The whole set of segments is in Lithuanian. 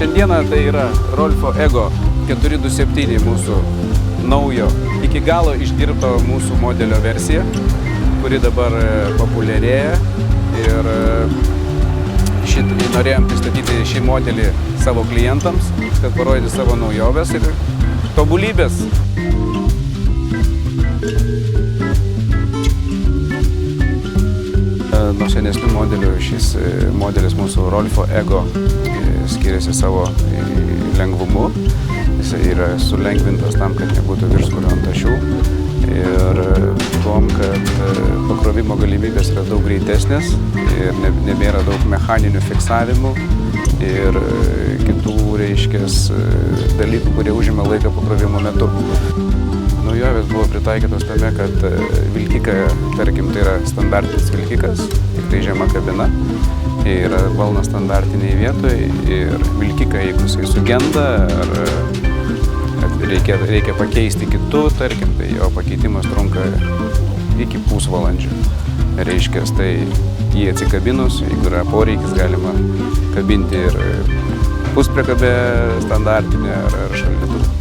Šiandieną tai yra Rolfo Ego 427 mūsų naujo, iki galo išdirbto mūsų modelio versija, kuri dabar populiarėja ir norėjom pristatyti šį modelį savo klientams, kad parodyti savo naujoves ir tobulybės. Nuo senesnių modelių šis modelis mūsų Rolfo Ego skiriasi savo lengvumu. Jis yra sulengvintas tam, kad nebūtų viršsvorio ant ašių. Ir tuom, kad pakrovimo galimybės yra daug greitesnės ir nebėra daug mechaninių fiksavimų ir kitų, dalykų, kurie užima laiką pakrovimo metu. Naujovės buvo pritaikytos tame, kad vilkikai, tarkim, tai yra standartinis vilkikas, tik tai žema kabina, yra balnas standartiniai vietoje ir vilkikai, jeigu jisai sugenda ar reikia pakeisti kitų, tarkim, tai jo pakeitimas trunka iki pusvalandžio. Reiškia, tai jį atsikabinus, jeigu yra poreikis, galima kabinti ir puspriekabę standartinę ar šaldytuvą.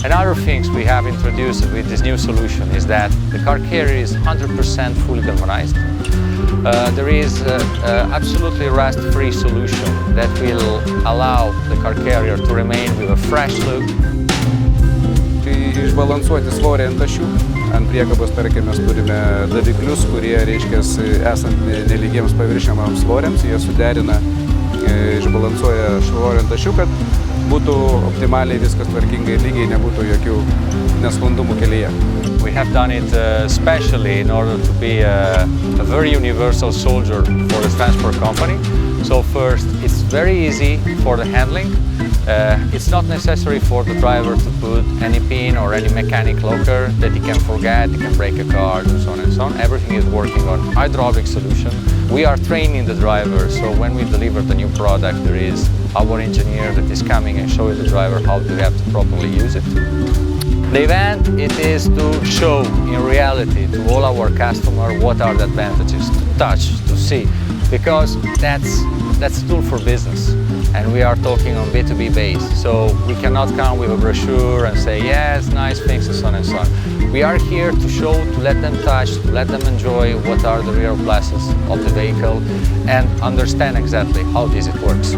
Another things we have introduced with this new solution is that the car carrier is 100% fully galvanized. There is absolutely rust-free solution that will allow the car carrier to remain with a fresh look. Išbalansuoti svorį ant ašių. Ant priekabos, tarkim, mes turime daviklius, kurie, reiškia, esant nelygiems paviršiamams svoriams, jie suderina, išbalansuoja svorį ant ašių, kad būtų optimaliai viskas tvarkingai ir lygiai, nebūtų jokių nesklandumų kelyje. We have done it specially in order to be a very universal soldier for the transport company. So first, it's very easy for the handling. It's not necessary for the driver to put any pin or any mechanic locker that he can forget, he can break a car and so on and so on. Everything is working on hydraulic solution. We are training the driver, so when we deliver the new product, there is our engineer that is coming and showing the driver how to have to properly use it. The event, it is to show in reality to all our customers what are the advantages, to touch, to see, because that's a tool for business. And we are talking on B2B base, so we cannot come with a brochure and say, yes, nice things and so on and so on. We are here to show, to let them touch, to let them enjoy what are the real pluses of the vehicle and understand exactly how this works.